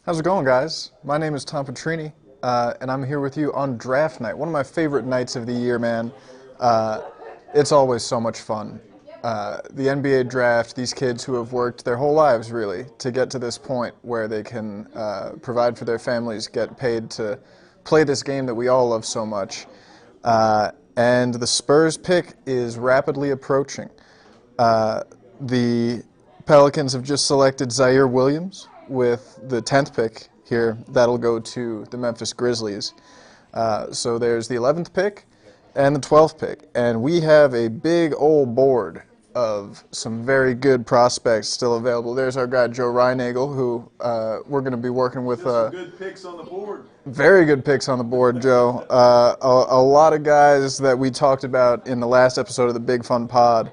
How's it going, guys? My name is Tom Petrini, and I'm here with you on draft night. One of my favorite nights of the year, man. Uh, it's always so much fun. The NBA draft, these kids who have worked their whole lives, really, to get to this point where they can provide for their families, get paid to play this game that we all love so much. And the Spurs pick is rapidly approaching. The Pelicans have just selected Zaire Williams with the 10th pick here. That'll go to the Memphis Grizzlies. So there's the 11th pick and the 12th pick. And we have a big old board of some very good prospects still available. There's our guy Joe Reinagel, who we're going to be working with. Some good picks on the board. Very good picks on the board, Joe. A lot of guys that we talked about in the last episode of the Big Fun Pod.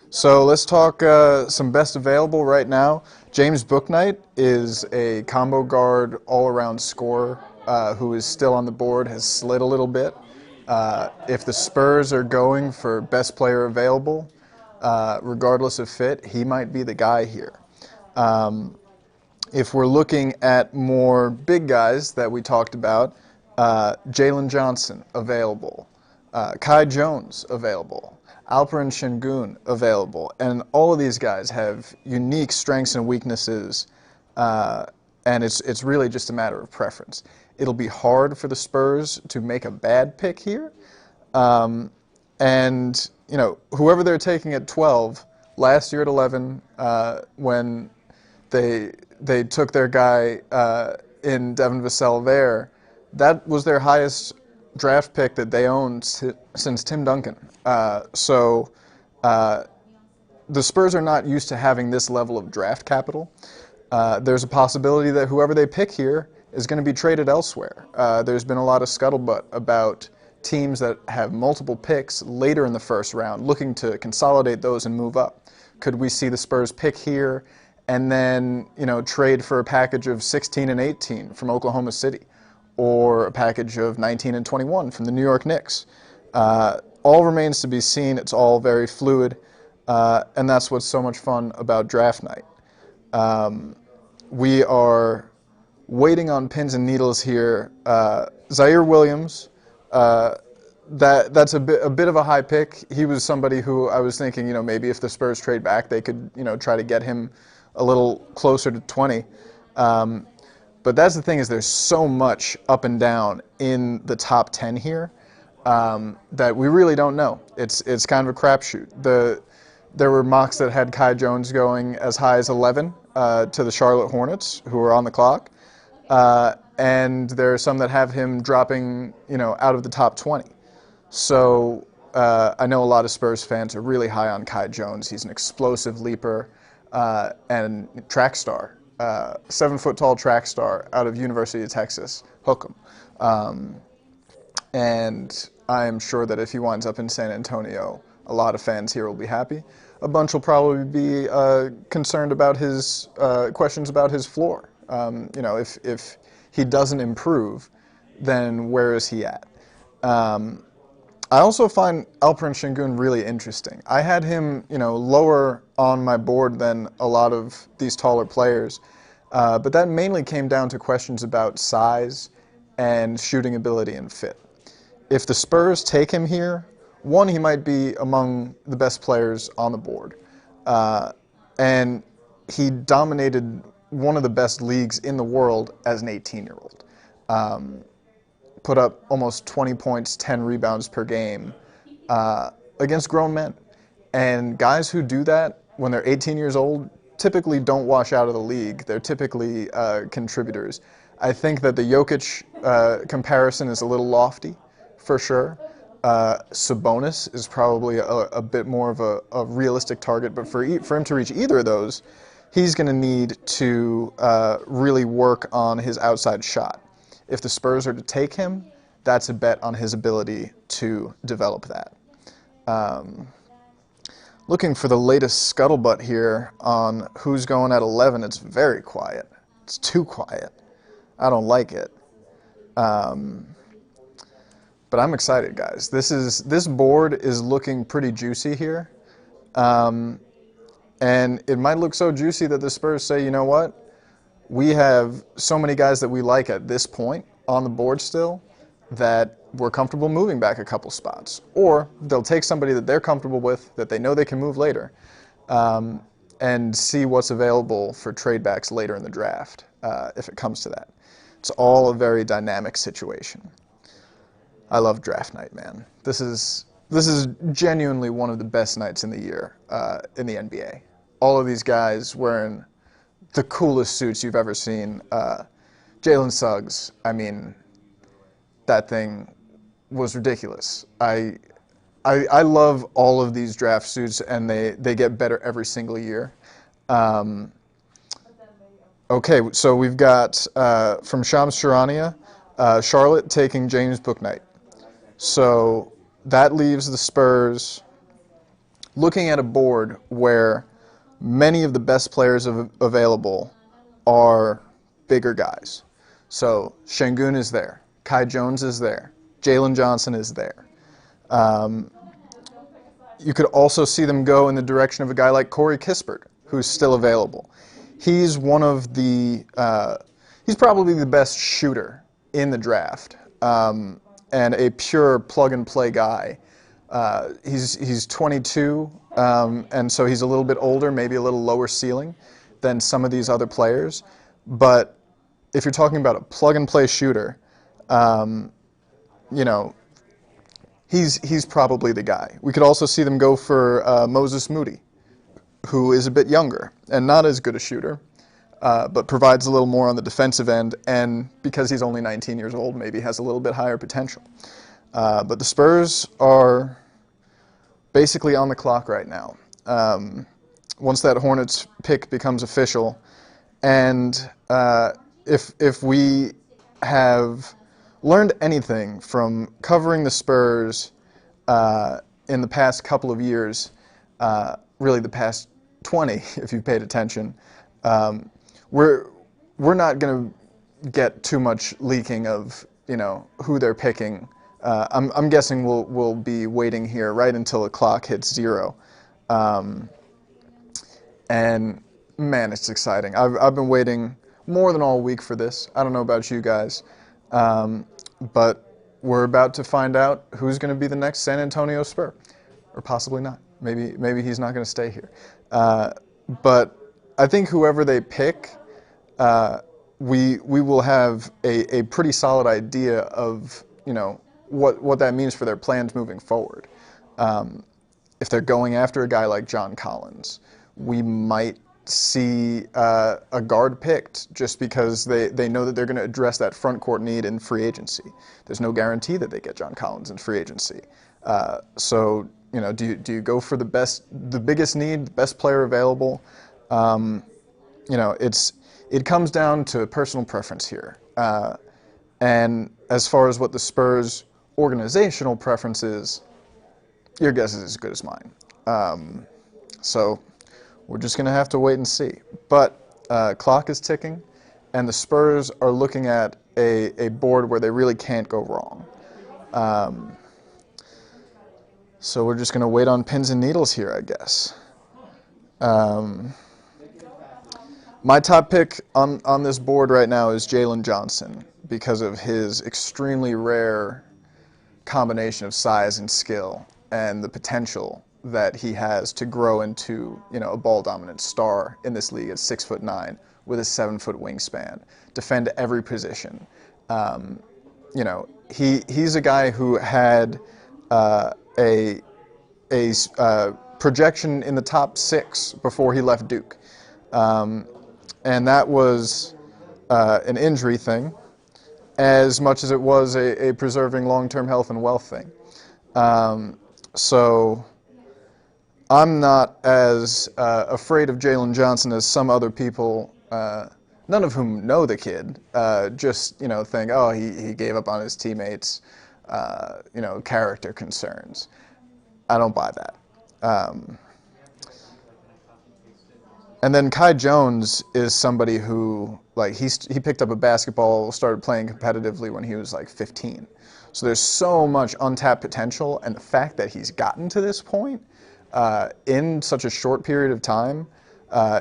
So let's talk some best available right now. James Bouknight is a combo guard, all-around scorer who is still on the board, has slid a little bit. If the Spurs are going for best player available, regardless of fit, he might be the guy here. If we're looking at more big guys that we talked about, Jalen Johnson available, Kai Jones available, Alperen Şengün available, and all of these guys have unique strengths and weaknesses, and it's really just a matter of preference. It'll be hard for the Spurs to make a bad pick here, and whoever they're taking at 12, last year at 11, when they took their guy in Devin Vassell there, that was their highest draft pick that they owned since Tim Duncan. So the Spurs are not used to having this level of draft capital. There's a possibility that whoever they pick here is going to be traded elsewhere. There's been a lot of scuttlebutt about teams that have multiple picks later in the first round looking to consolidate those and move up. Could we see the Spurs pick here and then trade for a package of 16 and 18 from Oklahoma City, or a package of 19 and 21 from the New York Knicks? All remains to be seen. It's all very fluid, and that's what's so much fun about draft night. We are waiting on pins and needles here. Zaire Williams, that's a bit of a high pick. He was somebody who I was thinking, maybe if the Spurs trade back, they could, try to get him a little closer to 20. But that's the thing, is there's so much up and down in the top 10 here that we really don't know. It's kind of a crapshoot. There were mocks that had Kai Jones going as high as 11 to the Charlotte Hornets, who are on the clock, and there are some that have him dropping, out of the top 20. So I know a lot of Spurs fans are really high on Kai Jones. He's an explosive leaper and track star. 7-foot-tall track star out of University of Texas, Hook 'em. And I am sure that if he winds up in San Antonio, a lot of fans here will be happy. A bunch will probably be concerned about his questions about his floor. If he doesn't improve, then where is he at? I also find Alperen Şengün really interesting. I had him, lower on my board than a lot of these taller players, but that mainly came down to questions about size and shooting ability and fit. If the Spurs take him here, one, he might be among the best players on the board, and he dominated one of the best leagues in the world as an 18-year-old. Put up almost 20 points, 10 rebounds per game against grown men. And guys who do that when they're 18 years old typically don't wash out of the league. They're typically contributors. I think that the Jokic comparison is a little lofty, for sure. Sabonis is probably a bit more of a realistic target, but for him to reach either of those, he's going to need to really work on his outside shot. If the Spurs are to take him, that's a bet on his ability to develop that. Looking for the latest scuttlebutt here on who's going at 11, it's very quiet. It's too quiet. I don't like it. But I'm excited, guys. This board is looking pretty juicy here. And it might look so juicy that the Spurs say, you know what? we have so many guys that we like at this point on the board still that we're comfortable moving back a couple spots. Or they'll take somebody that they're comfortable with, that they know they can move later, and see what's available for trade backs later in the draft, if it comes to that. It's all a very dynamic situation. I love draft night, man. This is genuinely one of the best nights in the year in the NBA. All of these guys wearing the coolest suits you've ever seen. Jalen Suggs, I mean, that thing was ridiculous. I love all of these draft suits, and they get better every single year. Okay, so we've got from Shams Charania, Charlotte taking James Bouknight. So that leaves the Spurs looking at a board where many of the best players available are bigger guys. So Şengün is there, Kai Jones is there, Jalen Johnson is there. You could also see them go in the direction of a guy like Corey Kispert, who's still available. He's one of the, he's probably the best shooter in the draft, and a pure plug-and-play guy. He's 22, and so he's a little bit older, maybe a little lower ceiling than some of these other players. But if you're talking about a plug-and-play shooter, you know, he's probably the guy. We could also see them go for Moses Moody, who is a bit younger and not as good a shooter, but provides a little more on the defensive end, and because he's only 19 years old, maybe has a little bit higher potential. But the Spurs are basically on the clock right now. Once that Hornets pick becomes official, and if we have learned anything from covering the Spurs in the past couple of years, really the past 20, if you've paid attention, we're not going to get too much leaking of, you know, who they're picking. I'm guessing we'll be waiting here right until the clock hits 0. And man, it's exciting. I've been waiting more than all week for this. I don't know about you guys, but we're about to find out who's going to be the next San Antonio Spur, or possibly not. Maybe he's not going to stay here. But I think whoever they pick, we will have a pretty solid idea of, you know, what that means for their plans moving forward. If they're going after a guy like John Collins, we might see a guard picked just because they know that they're going to address that front court need in free agency. There's no guarantee that they get John Collins in free agency. So, you know, do you go for the biggest need, the best player available? You know, it comes down to personal preference here. And as far as what the Spurs' organizational preference is, your guess is as good as mine. So we're just going to have to wait and see. But clock is ticking, and the Spurs are looking at a board where they really can't go wrong. So we're just going to wait on pins and needles here, I guess. My top pick on this board right now is Jalen Johnson because of his extremely rare combination of size and skill and the potential that he has to grow into, you know, a ball-dominant star in this league at 6'9" with a 7-foot wingspan, defend every position. You know, he's a guy who had a projection in the top 6 before he left Duke, and that was an injury thing, as much as it was a preserving long-term health and wealth thing. So I'm not as afraid of Jalen Johnson as some other people, none of whom know the kid, just, you know, think, oh, he gave up on his teammates, you know, character concerns. I don't buy that. And then Kai Jones is somebody who, like, he picked up a basketball, started playing competitively when he was like 15. So there's so much untapped potential, and the fact that he's gotten to this point in such a short period of time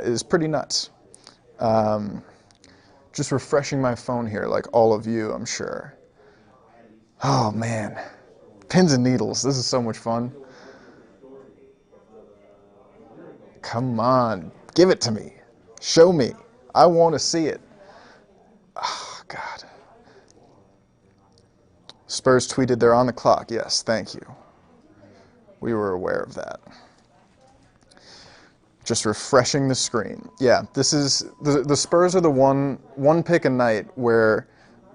is pretty nuts. Just refreshing my phone here, like all of you, I'm sure. Oh, man. Pins and needles. This is so much fun. Come on. Give it to me. Show me. I want to see it. Oh, God. Spurs tweeted they're on the clock. Yes, thank you. We were aware of that. Just refreshing the screen. Yeah, this is the Spurs are the one pick a night where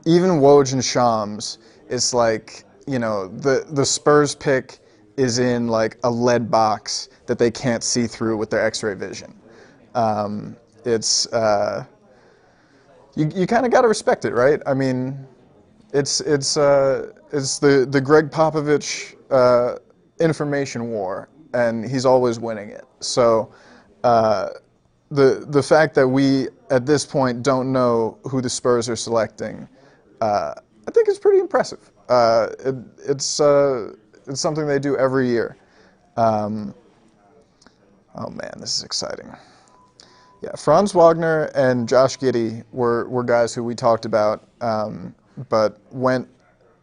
even Woj and Shams, it's like, you know, the Spurs pick is in like a lead box that they can't see through with their X-ray vision. It's you kind of got to respect it, right? I mean, it's the Greg Popovich information war, and he's always winning it. So the fact that we at this point don't know who the Spurs are selecting, I think is pretty impressive. It's something they do every year. Oh man, this is exciting. Yeah, Franz Wagner and Josh Giddey were guys who we talked about, but went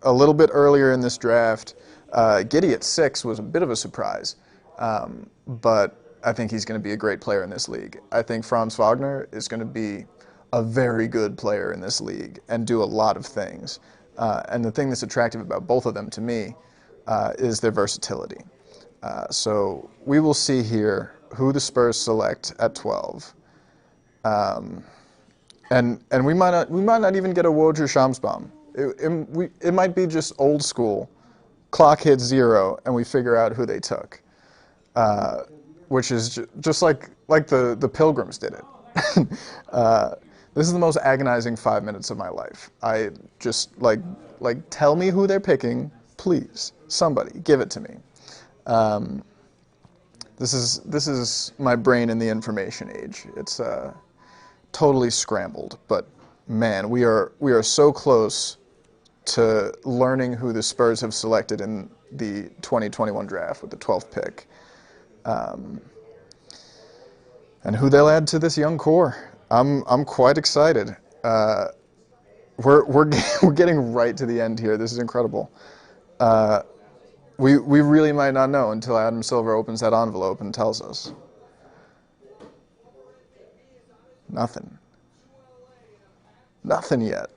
a little bit earlier in this draft. Giddey at 6 was a bit of a surprise, but I think he's going to be a great player in this league. I think Franz Wagner is going to be a very good player in this league and do a lot of things. And the thing that's attractive about both of them to me is their versatility. So we will see here who the Spurs select at 12. And we might not even get a Woj or Shamsbaum. It might be just old school. Clock hits 0 and we figure out who they took, which is just like the Pilgrims did it. This is the most agonizing 5 minutes of my life. I just like tell me who they're picking, please. Somebody give it to me. This is my brain in the information age. It's totally scrambled, but man, we are so close to learning who the Spurs have selected in the 2021 draft with the 12th pick, and who they'll add to this young core. I'm quite excited. We're getting right to the end here. This is incredible. We really might not know until Adam Silver opens that envelope and tells us. Nothing. Nothing yet.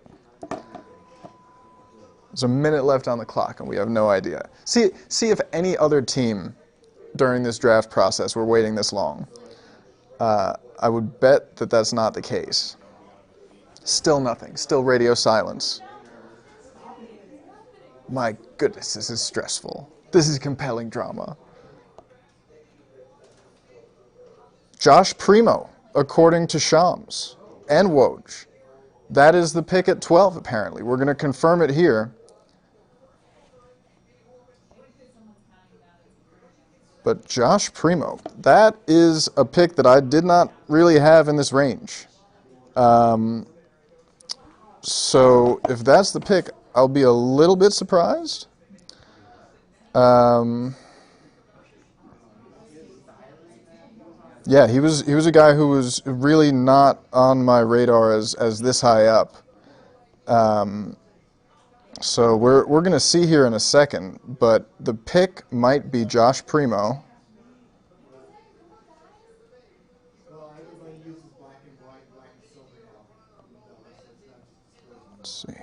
There's a minute left on the clock, and we have no idea. See if any other team during this draft process were waiting this long. I would bet that that's not the case. Still nothing. Still radio silence. My goodness, this is stressful. This is compelling drama. Josh Primo, according to Shams and Woj. That is the pick at 12, apparently. We're going to confirm it here. But Josh Primo, that is a pick that I did not really have in this range. So if that's the pick, I'll be a little bit surprised. Yeah, he was a guy who was really not on my radar as this high up. So we're going to see here in a second, but the pick might be Josh Primo. Let's see.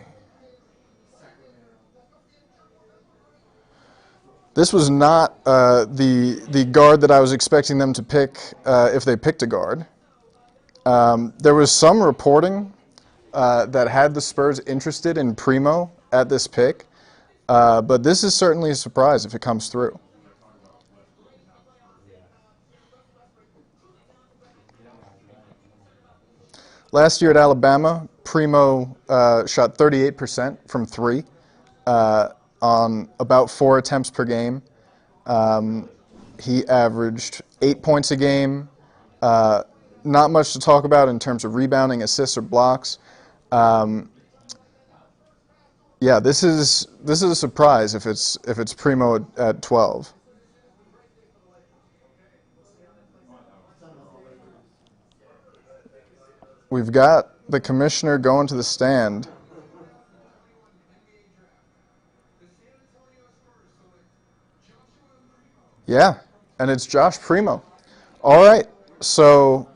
This was not the guard that I was expecting them to pick if they picked a guard. There was some reporting that had the Spurs interested in Primo at this pick, but this is certainly a surprise if it comes through. Last year at Alabama, Primo shot 38% from 3 on about 4 attempts per game. He averaged 8 points a game. Not much to talk about in terms of rebounding, assists, or blocks. Yeah, this is a surprise if it's Primo at 12. We've got the commissioner going to the stand. Yeah, and it's Josh Primo. All right, so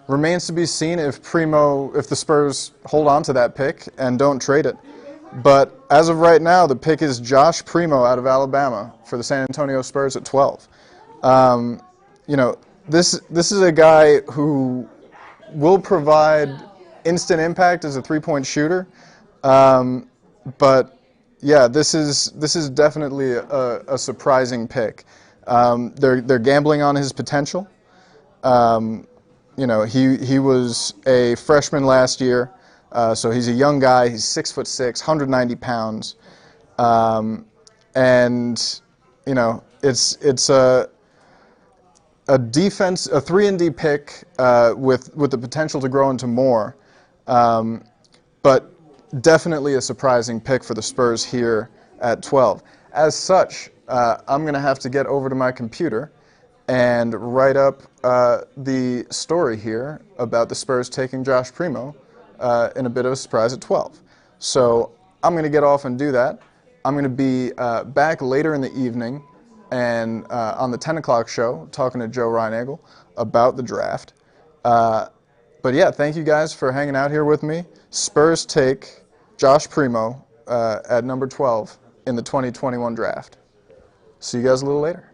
remains to be seen if the Spurs hold on to that pick and don't trade it. But as of right now, the pick is Josh Primo out of Alabama for the San Antonio Spurs at 12. You know, this is a guy who will provide instant impact as a three-point shooter. But yeah, this is definitely a surprising pick. They're gambling on his potential. You know, he was a freshman last year, so he's a young guy. He's 6'6", 190 pounds, and you know, it's a 3-and-D pick with the potential to grow into more, but definitely a surprising pick for the Spurs here at 12. As such, I'm going to have to get over to my computer and write up the story here about the Spurs taking Josh Primo in a bit of a surprise at 12. So I'm going to get off and do that. I'm going to be back later in the evening and on the 10 o'clock show talking to Joe Reinagel about the draft. But yeah, thank you guys for hanging out here with me. Spurs take Josh Primo at number 12 in the 2021 draft. See you guys a little later.